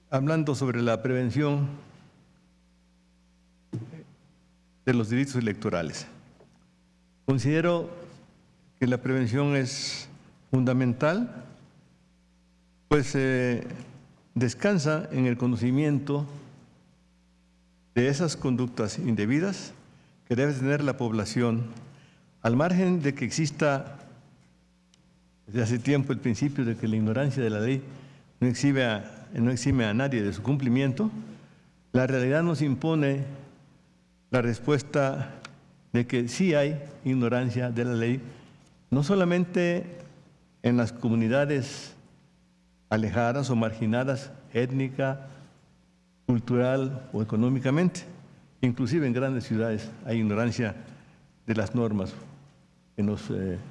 Hablando sobre la prevención de los delitos electorales. Considero que la prevención es fundamental, pues descansa en el conocimiento de esas conductas indebidas que debe tener la población, al margen de que exista desde hace tiempo el principio de que la ignorancia de la ley no exime a nadie de su cumplimiento. La realidad nos impone la respuesta de que sí hay ignorancia de la ley, no solamente en las comunidades alejadas o marginadas étnica, cultural o económicamente, inclusive en grandes ciudades hay ignorancia de las normas que nos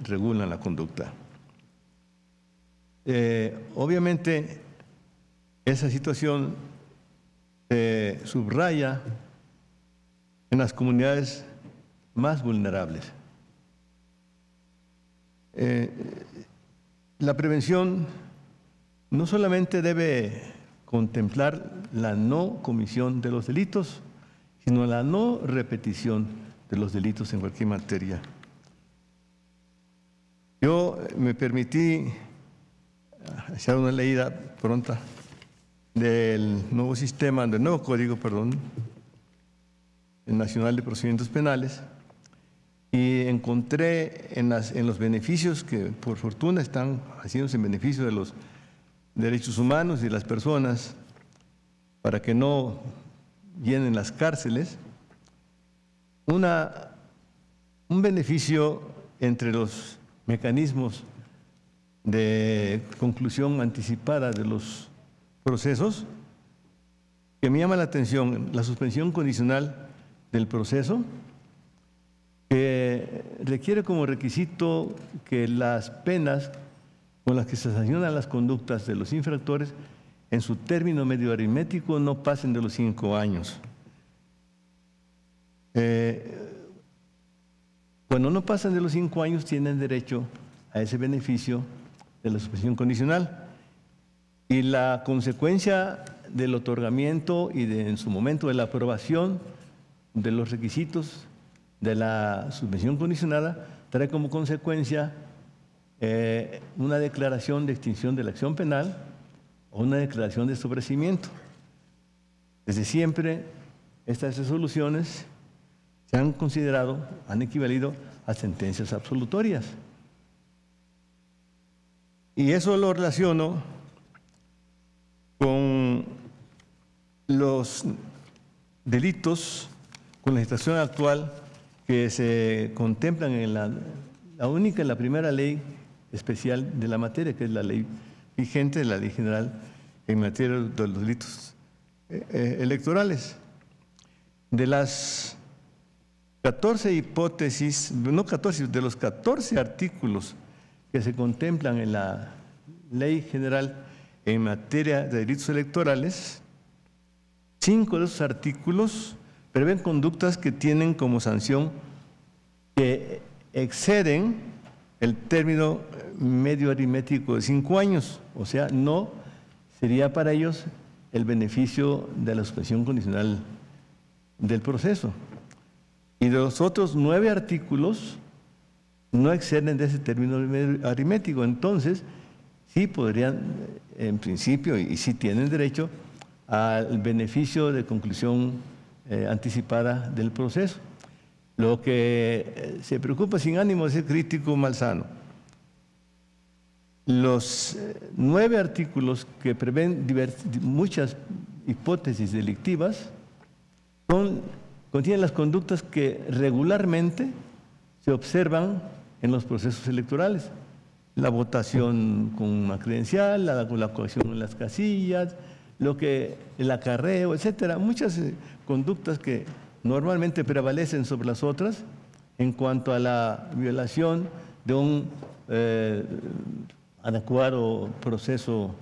regulan la conducta. Obviamente, esa situación se subraya en las comunidades más vulnerables. La prevención no solamente debe contemplar la no comisión de los delitos, sino la no repetición de los delitos en cualquier materia. Yo me permití hacer una leída pronta del nuevo sistema, del nuevo código, nacional de procedimientos penales, y encontré en los beneficios que por fortuna están haciéndose en beneficio de los derechos humanos y de las personas para que no llenen las cárceles, un beneficio entre los mecanismos de conclusión anticipada de los procesos que me llama la atención: la suspensión condicional del proceso, que requiere como requisito que las penas con las que se sancionan las conductas de los infractores en su término medio aritmético no pasen de los 5 años. Cuando no pasan de los 5 años tienen derecho a ese beneficio de la suspensión condicional, y la consecuencia del otorgamiento y en su momento de la aprobación de los requisitos de la suspensión condicionada trae como consecuencia una declaración de extinción de la acción penal o una declaración de sobreseimiento. Desde siempre estas resoluciones se han considerado, han equivalido a sentencias absolutorias. Y eso lo relaciono con los delitos, con la situación actual que se contemplan en la primera ley especial de la materia, que es la ley vigente, la ley general en materia de los delitos electorales. De las 14 hipótesis, no 14, de los 14 artículos que se contemplan en la ley general en materia de delitos electorales, 5 de esos artículos prevén conductas que tienen como sanción que exceden el término medio aritmético de 5 años, o sea, no sería para ellos el beneficio de la suspensión condicional del proceso. Y de los otros 9 artículos no exceden de ese término medio aritmético. Entonces, sí podrían, en principio, y sí tienen derecho al beneficio de conclusión anticipada del proceso. Lo que se preocupa, sin ánimo de ser crítico malsano, los 9 artículos que prevén muchas hipótesis delictivas contienen las conductas que regularmente se observan en los procesos electorales: la votación con una credencial, la coacción en las casillas, el acarreo, etcétera. Muchas conductas que normalmente prevalecen sobre las otras en cuanto a la violación de un adecuado proceso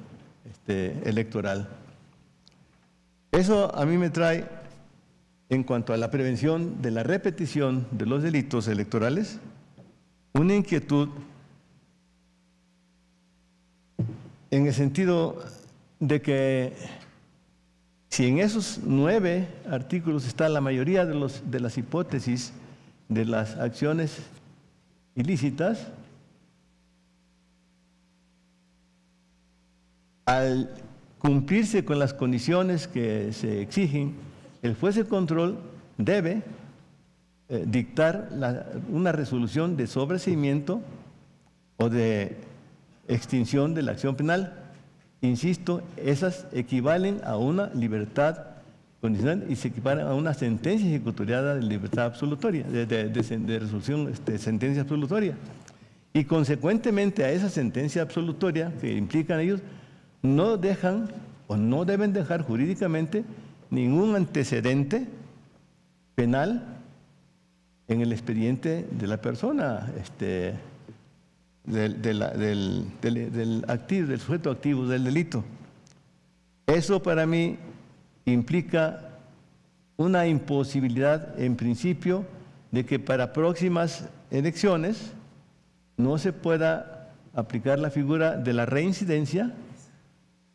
electoral. Eso a mí me trae, en cuanto a la prevención de la repetición de los delitos electorales, una inquietud en el sentido de que si en esos 9 artículos está la mayoría de las hipótesis de las acciones ilícitas, al cumplirse con las condiciones que se exigen, el juez de control debe dictar una resolución de sobreseimiento o de extinción de la acción penal. Insisto, esas equivalen a una libertad condicional y se equivalen a una sentencia ejecutoriada de libertad absolutoria, de resolución de sentencia absolutoria. Y consecuentemente a esa sentencia absolutoria que implican ellos, no dejan o no deben dejar jurídicamente ningún antecedente penal en el expediente de la persona, del sujeto activo del delito. Eso para mí implica una imposibilidad en principio de que para próximas elecciones no se pueda aplicar la figura de la reincidencia,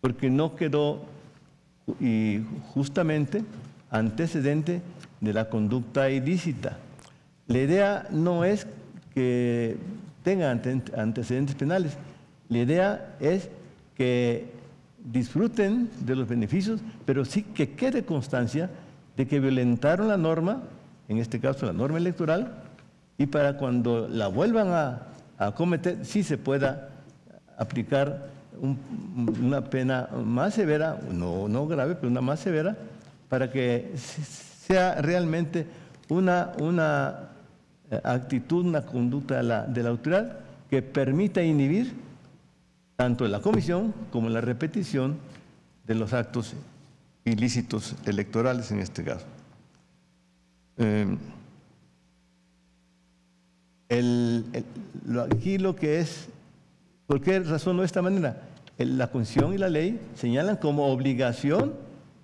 porque no quedó y justamente antecedente de la conducta ilícita. La idea no es que tenga antecedentes penales, la idea es que disfruten de los beneficios, pero sí que quede constancia de que violentaron la norma, en este caso la norma electoral, y para cuando la vuelvan a cometer, sí se pueda aplicar una pena más severa, no grave, pero una más severa, para que sea realmente una actitud, una conducta de la autoridad que permita inhibir tanto la comisión como la repetición de los actos ilícitos electorales en este caso. Aquí lo que es, ¿por qué razón no de esta manera? La Constitución y la ley señalan como obligación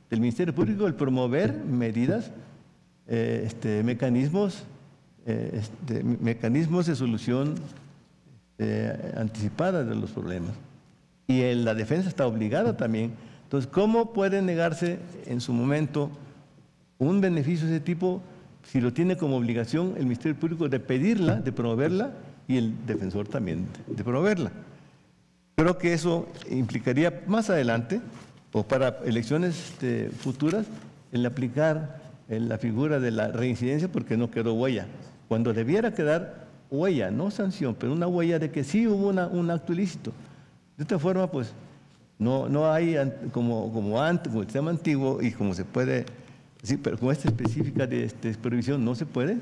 del Ministerio Público el promover medidas, mecanismos de solución anticipada de los problemas. Y la defensa está obligada también. Entonces, ¿cómo puede negarse en su momento un beneficio de ese tipo si lo tiene como obligación el Ministerio Público de pedirla, de promoverla, y el defensor también de promoverla? Creo que eso implicaría más adelante, o para elecciones futuras, el aplicar la figura de la reincidencia porque no quedó huella. Cuando debiera quedar huella, no sanción, pero una huella de que sí hubo un acto ilícito. De esta forma, pues, no hay como antes, como el sistema antiguo, y como se puede, sí, pero con esta específica de prohibición no se puede,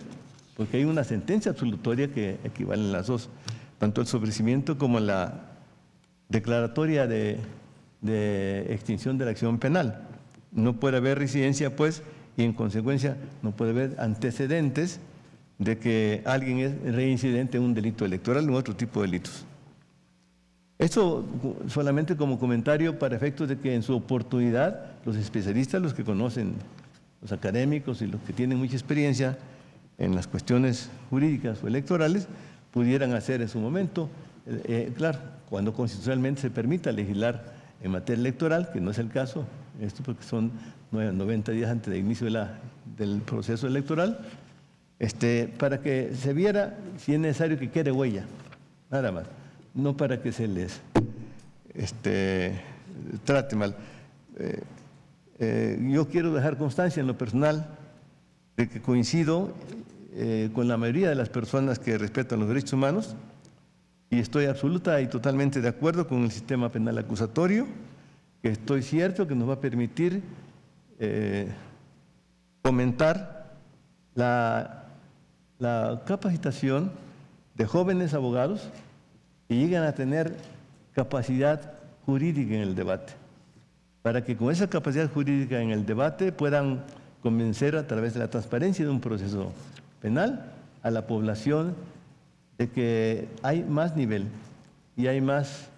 porque hay una sentencia absolutoria que equivalen las dos, tanto el sobreseimiento como la declaratoria de extinción de la acción penal. No puede haber residencia, pues, y en consecuencia no puede haber antecedentes de que alguien es reincidente en un delito electoral o en otro tipo de delitos. Esto solamente como comentario para efectos de que en su oportunidad los especialistas, los que conocen, los académicos y los que tienen mucha experiencia en las cuestiones jurídicas o electorales, pudieran hacer en su momento, claro, cuando constitucionalmente se permita legislar en materia electoral, que no es el caso, esto porque son 90 días antes del inicio del proceso electoral, para que se viera si es necesario que quede huella, nada más, no para que se les trate mal. Yo quiero dejar constancia en lo personal de que coincido con la mayoría de las personas que respetan los derechos humanos y estoy absoluta y totalmente de acuerdo con el sistema penal acusatorio, que estoy cierto que nos va a permitir fomentar la capacitación de jóvenes abogados que lleguen a tener capacidad jurídica en el debate, para que con esa capacidad jurídica en el debate puedan convencer a través de la transparencia de un proceso penal a la población de que hay más nivel y hay más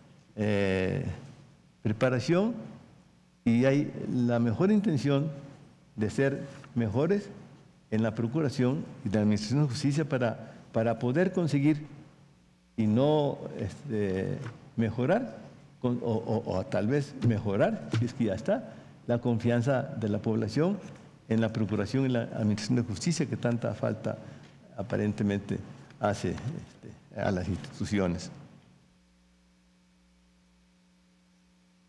preparación y hay la mejor intención de ser mejores en la procuración y de la administración de justicia para poder conseguir y no mejorar o tal vez mejorar, si es que ya está, la confianza de la población en la Procuración y la Administración de Justicia que tanta falta aparentemente hace a las instituciones.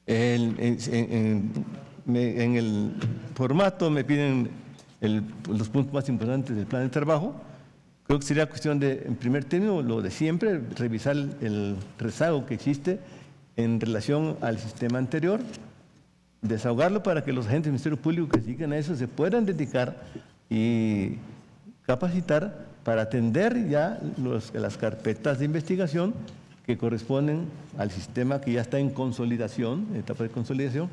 En el formato me piden los puntos más importantes del plan de trabajo. Creo que sería cuestión de, en primer término, lo de siempre, revisar el rezago que existe en relación al sistema anterior, desahogarlo para que los agentes del Ministerio Público que se dedican a eso se puedan dedicar y capacitar para atender ya las carpetas de investigación que corresponden al sistema que ya está en consolidación, en etapa de consolidación,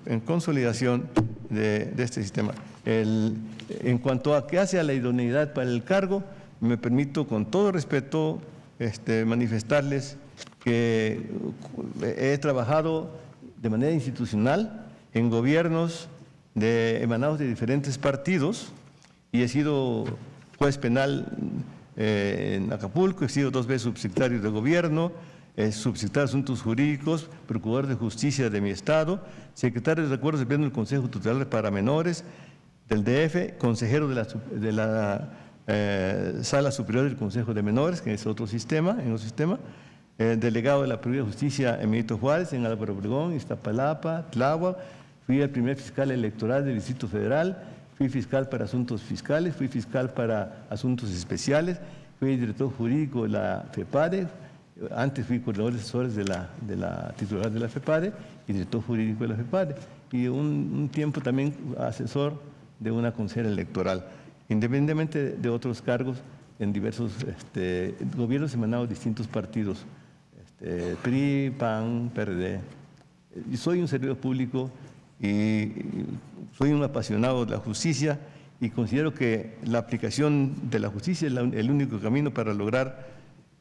en consolidación de este sistema. En cuanto a qué hace a la idoneidad para el cargo, me permito con todo respeto manifestarles que he trabajado de manera institucional en gobiernos emanados de diferentes partidos y he sido juez penal en Acapulco, he sido 2 veces subsecretario de gobierno, subsecretario de Asuntos Jurídicos, procurador de Justicia de mi estado, secretario de Acuerdos de Pleno del Consejo Tutelar para Menores del DF, consejero de la Sala Superior del Consejo de Menores, que es otro sistema, delegado de la Procuraduría de Justicia en Benito Juárez, en Álvaro Obregón, Iztapalapa, Tláhuac, fui el primer fiscal electoral del Distrito Federal, fui fiscal para asuntos fiscales, fui fiscal para asuntos especiales, fui director jurídico de la FEPADE, antes fui coordinador de asesores de la titular de la FEPADE y director jurídico de la FEPADE, y un tiempo también asesor de una consejera electoral, independientemente de otros cargos en diversos gobiernos emanados de distintos partidos, PRI, PAN, PRD. Y soy un servidor público y soy un apasionado de la justicia y considero que la aplicación de la justicia es el único camino para lograr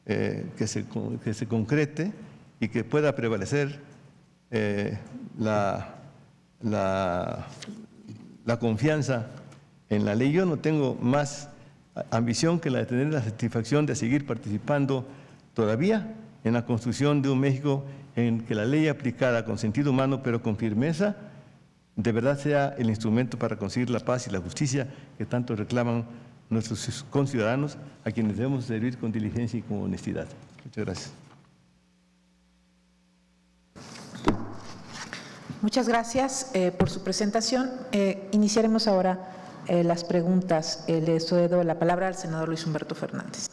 que se concrete y que pueda prevalecer la confianza en la ley. Yo no tengo más ambición que la de tener la satisfacción de seguir participando todavía en la construcción de un México en que la ley aplicada con sentido humano pero con firmeza de verdad sea el instrumento para conseguir la paz y la justicia que tanto reclaman nuestros conciudadanos, a quienes debemos servir con diligencia y con honestidad. Muchas gracias. Muchas gracias por su presentación. Iniciaremos ahora las preguntas. Le cedo la palabra al senador Luis Humberto Fernández.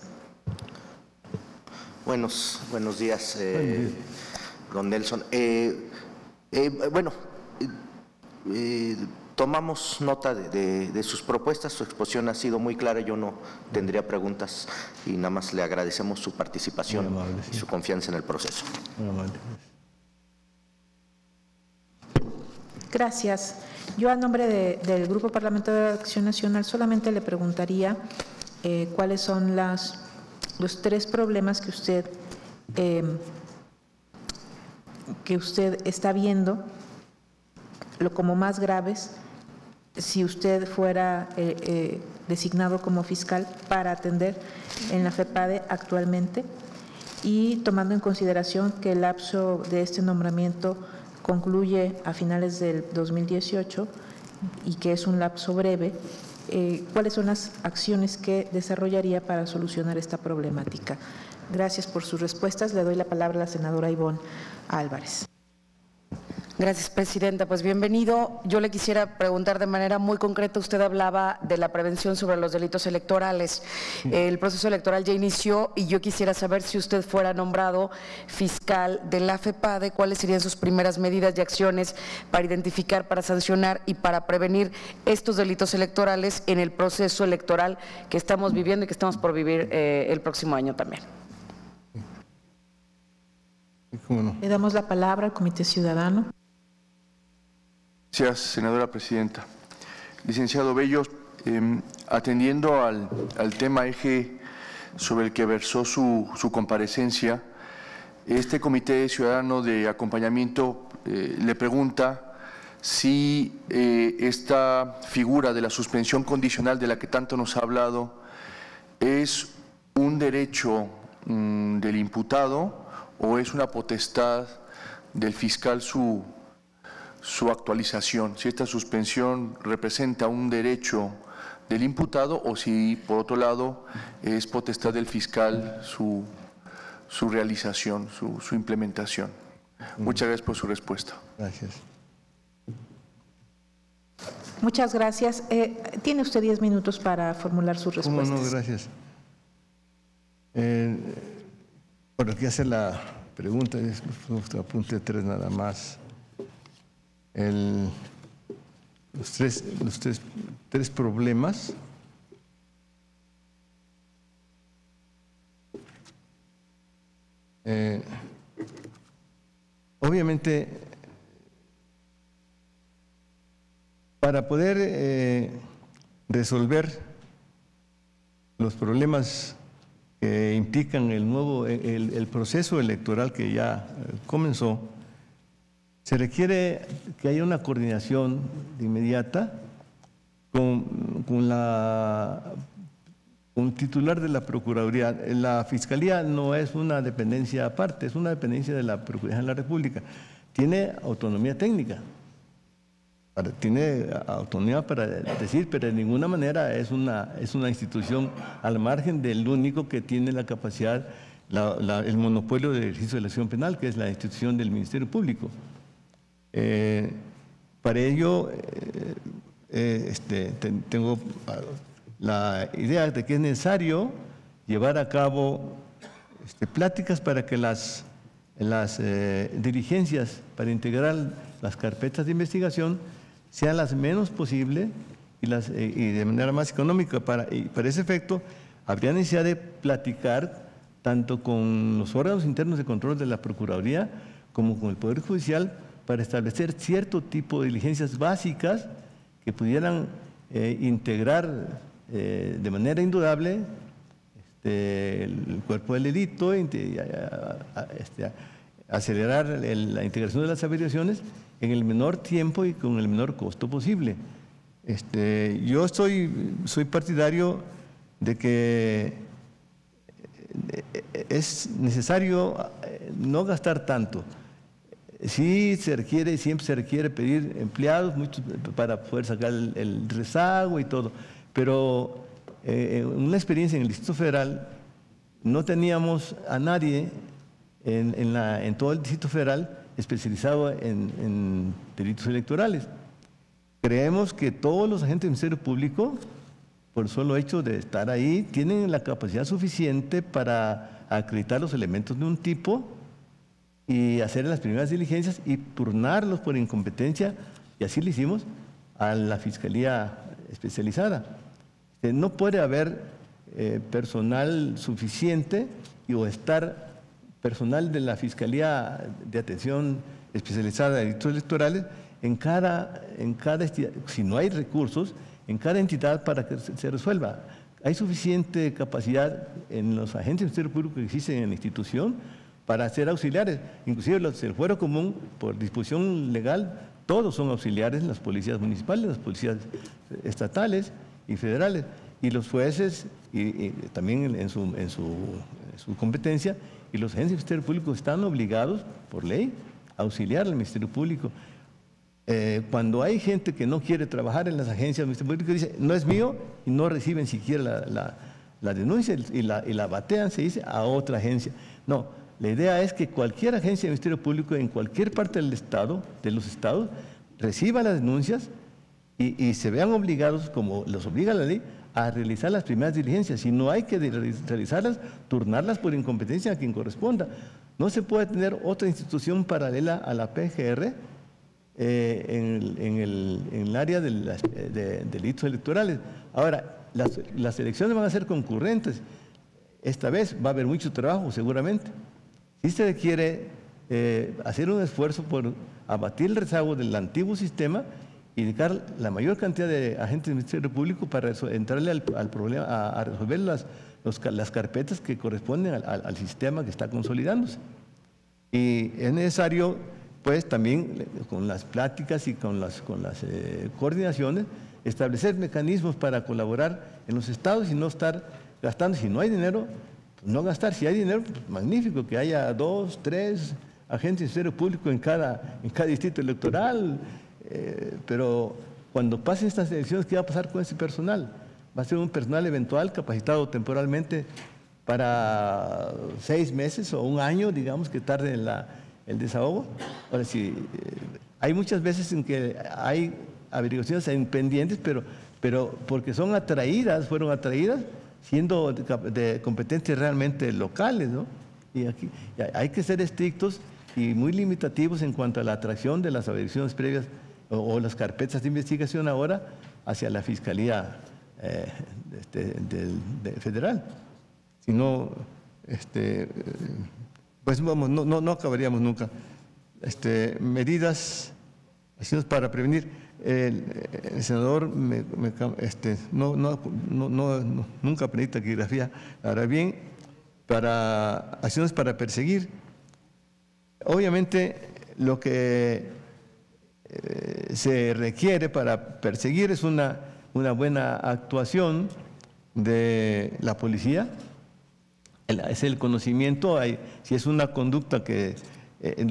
Buenos días, don Nelson. Tomamos nota de sus propuestas, su exposición ha sido muy clara, yo no tendría preguntas y nada más le agradecemos su participación y su confianza en el proceso. Muy amable. Gracias. Yo, a nombre del Grupo Parlamentario de Acción Nacional, solamente le preguntaría cuáles son los 3 problemas que usted está viendo como más graves si usted fuera designado como fiscal para atender en la FEPADE actualmente, y tomando en consideración que el lapso de este nombramiento concluye a finales del 2018 y que es un lapso breve, ¿cuáles son las acciones que desarrollaría para solucionar esta problemática? Gracias por sus respuestas. Le doy la palabra a la senadora Ivonne Álvarez. Gracias, presidenta. Pues bienvenido. Yo le quisiera preguntar de manera muy concreta, usted hablaba de la prevención sobre los delitos electorales. El proceso electoral ya inició y yo quisiera saber, si usted fuera nombrado fiscal de la FEPADE, ¿cuáles serían sus primeras medidas y acciones para identificar, para sancionar y para prevenir estos delitos electorales en el proceso electoral que estamos viviendo y que estamos por vivir el próximo año también? ¿Cómo no? Le damos la palabra al Comité Ciudadano. Gracias, senadora presidenta. Licenciado Bello, atendiendo al tema eje sobre el que versó su comparecencia, este Comité Ciudadano de Acompañamiento le pregunta si esta figura de la suspensión condicional de la que tanto nos ha hablado es un derecho del imputado o es una potestad del fiscal su actualización, si esta suspensión representa un derecho del imputado o si, por otro lado, es potestad del fiscal su realización, su implementación. Muchas gracias por su respuesta. Gracias. Muchas gracias. Tiene usted 10 minutos para formular sus respuestas. ¿Cómo no? Gracias. Bueno, aquí hacer la pregunta, apunte 3 nada más. Los tres problemas. Obviamente, para poder resolver los problemas que implican el proceso electoral que ya comenzó, se requiere que haya una coordinación inmediata con un titular de la Procuraduría. La Fiscalía no es una dependencia aparte, es una dependencia de la Procuraduría de la República. Tiene autonomía técnica, tiene autonomía para decir, pero de ninguna manera es una institución al margen del único que tiene la capacidad, el monopolio del ejercicio de la acción penal, que es la institución del Ministerio Público. Para ello, tengo la idea de que es necesario llevar a cabo pláticas para que las diligencias para integrar las carpetas de investigación sean las menos posible y de manera más económica. Para ese efecto, habría necesidad de platicar tanto con los órganos internos de control de la Procuraduría como con el Poder Judicial para establecer cierto tipo de diligencias básicas que pudieran integrar de manera indudable el cuerpo del delito, acelerar la integración de las averiguaciones en el menor tiempo y con el menor costo posible. Yo soy partidario de que es necesario no gastar tanto. Sí se requiere, siempre se requiere pedir empleados para poder sacar el rezago y todo, pero en una experiencia en el Distrito Federal no teníamos a nadie en todo el Distrito Federal especializado en delitos electorales. Creemos que todos los agentes del Ministerio Público, por el solo hecho de estar ahí, tienen la capacidad suficiente para acreditar los elementos de un tipo y hacer las primeras diligencias y turnarlos por incompetencia, y así lo hicimos, a la Fiscalía especializada. No puede haber personal suficiente o estar personal de la Fiscalía de Atención Especializada de Delitos Electorales en cada entidad, si no hay recursos, en cada entidad para que se resuelva. Hay suficiente capacidad en los agentes del Ministerio Público que existen en la institución para ser auxiliares. Inclusive los del fuero común, por disposición legal, todos son auxiliares en las policías municipales, las policías estatales y federales. Y los jueces, y también en su competencia, y los agentes del Ministerio Público están obligados, por ley, a auxiliar al Ministerio Público. Cuando hay gente que no quiere trabajar en las agencias del Ministerio Público, dice, no es mío, y no reciben siquiera la denuncia y la batean, se dice, a otra agencia. No. La idea es que cualquier agencia del Ministerio Público en cualquier parte del Estado, de los estados, reciba las denuncias y se vean obligados, como los obliga la ley, a realizar las primeras diligencias. Si no hay que realizarlas, turnarlas por incompetencia a quien corresponda. No se puede tener otra institución paralela a la PGR en el área de delitos electorales. Ahora, las elecciones van a ser concurrentes. Esta vez va a haber mucho trabajo, seguramente. Si se requiere hacer un esfuerzo por abatir el rezago del antiguo sistema y dedicar la mayor cantidad de agentes del Ministerio Público para entrarle al problema, a resolver las carpetas que corresponden al sistema que está consolidándose. Y es necesario, pues, también con las pláticas y con las coordinaciones, establecer mecanismos para colaborar en los estados y no estar gastando. Si no hay dinero, no gastar. Si hay dinero, pues, magnífico, que haya 2, 3 agentes del Ministerio Público en cada distrito electoral, pero cuando pasen estas elecciones, ¿qué va a pasar con ese personal? Va a ser un personal eventual capacitado temporalmente para 6 meses o 1 año, digamos, que tarde el desahogo. Ahora sí, hay muchas veces en que hay averiguaciones en pendientes, pero porque fueron atraídas siendo de competencias realmente locales, ¿no? Y aquí hay que ser estrictos y muy limitativos en cuanto a la atracción de las averiguaciones previas o las carpetas de investigación ahora hacia la Fiscalía federal. Si no, pues vamos, no acabaríamos nunca. Medidas, acciones para prevenir. El senador nunca aprendí taquigrafía. Ahora bien, acciones para perseguir. Obviamente, lo que se requiere para perseguir es una buena actuación de la policía. Es el conocimiento. Si es una conducta que,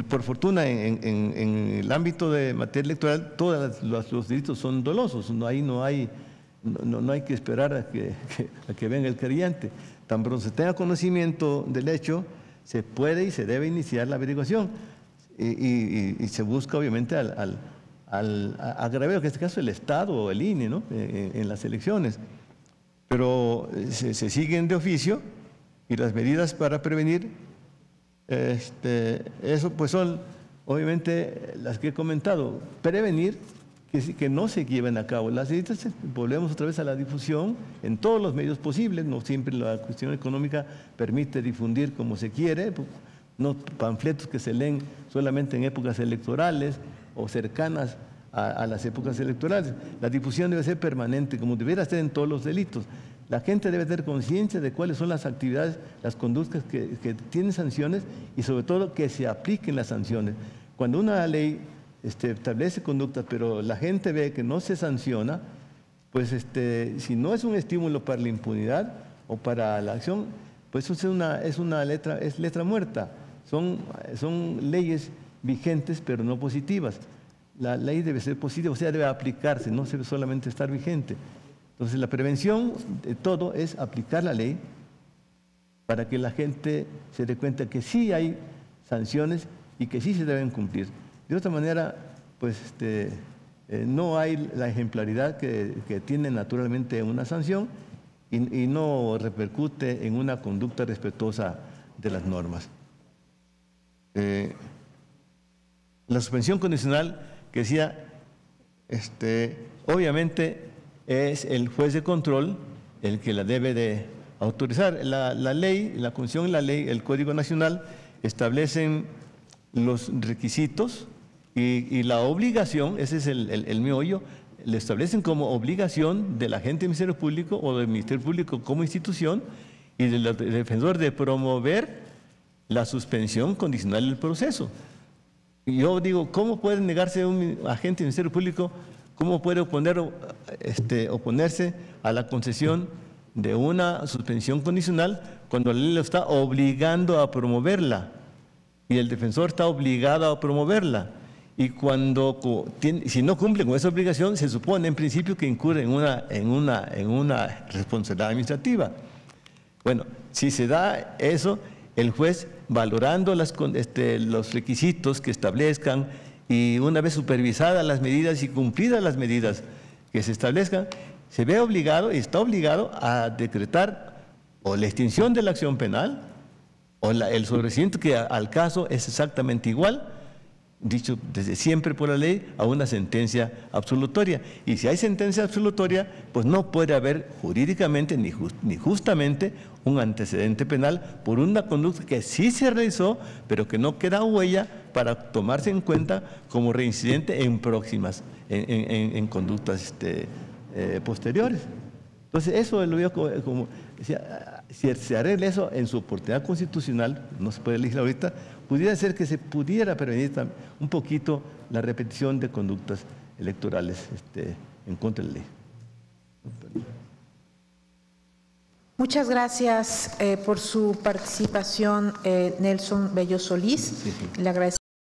por fortuna, en el ámbito de materia electoral, todos los delitos son dolosos. No hay que esperar a que venga el querellante. Tan pronto se tenga conocimiento del hecho, se puede y se debe iniciar la averiguación. Y se busca, obviamente, al agravio, que en este caso el Estado o el INE, ¿no? En las elecciones. Pero se siguen de oficio, y las medidas para prevenir, eso pues son obviamente las que he comentado. Prevenir que no se lleven a cabo las medidas. Volvemos otra vez a la difusión en todos los medios posibles. No siempre la cuestión económica permite difundir como se quiere, no panfletos que se leen solamente en épocas electorales o cercanas a las épocas electorales. La difusión debe ser permanente, como debiera ser en todos los delitos. La gente debe tener conciencia de cuáles son las actividades, las conductas que tienen sanciones, y sobre todo que se apliquen las sanciones. Cuando una ley establece conductas, pero la gente ve que no se sanciona, pues si no es un estímulo para la impunidad o para la acción, pues eso es letra muerta. Son leyes vigentes, pero no positivas. La ley debe ser positiva, o sea, debe aplicarse, no debe solamente estar vigente. Entonces, la prevención de todo es aplicar la ley para que la gente se dé cuenta que sí hay sanciones y que sí se deben cumplir. De otra manera, pues no hay la ejemplaridad que tiene naturalmente una sanción y no repercute en una conducta respetuosa de las normas. La suspensión condicional que decía, obviamente es el juez de control el que la debe de autorizar. La ley, la Constitución, la ley, el Código Nacional establecen los requisitos y la obligación, ese es el meollo, le establecen como obligación del agente del Ministerio Público o del Ministerio Público como institución y del defensor de promover la suspensión condicional del proceso. Y yo digo, ¿cómo puede negarse un agente del Ministerio Público? ¿Cómo puede oponerse a la concesión de una suspensión condicional cuando la ley lo está obligando a promoverla y el defensor está obligado a promoverla? Y si no cumple con esa obligación, se supone en principio que incurre en una responsabilidad administrativa. Bueno, si se da eso, el juez, valorando los requisitos que establezcan y una vez supervisadas las medidas y cumplidas las medidas que se establezcan, se ve obligado y está obligado a decretar o la extinción de la acción penal o el sobreseimiento, que al caso es exactamente igual, dicho desde siempre por la ley, a una sentencia absolutoria. Y si hay sentencia absolutoria, pues no puede haber jurídicamente ni justamente un antecedente penal por una conducta que sí se realizó, pero que no queda huella para tomarse en cuenta como reincidente en próximas, en conductas posteriores. Entonces, eso lo veo como si se arregla eso en su oportunidad constitucional, no se puede legislar ahorita, pudiera ser que se pudiera prevenir un poquito la repetición de conductas electorales en contra de la ley. Muchas gracias por su participación, Nelson Bello Solís. Le agradezco.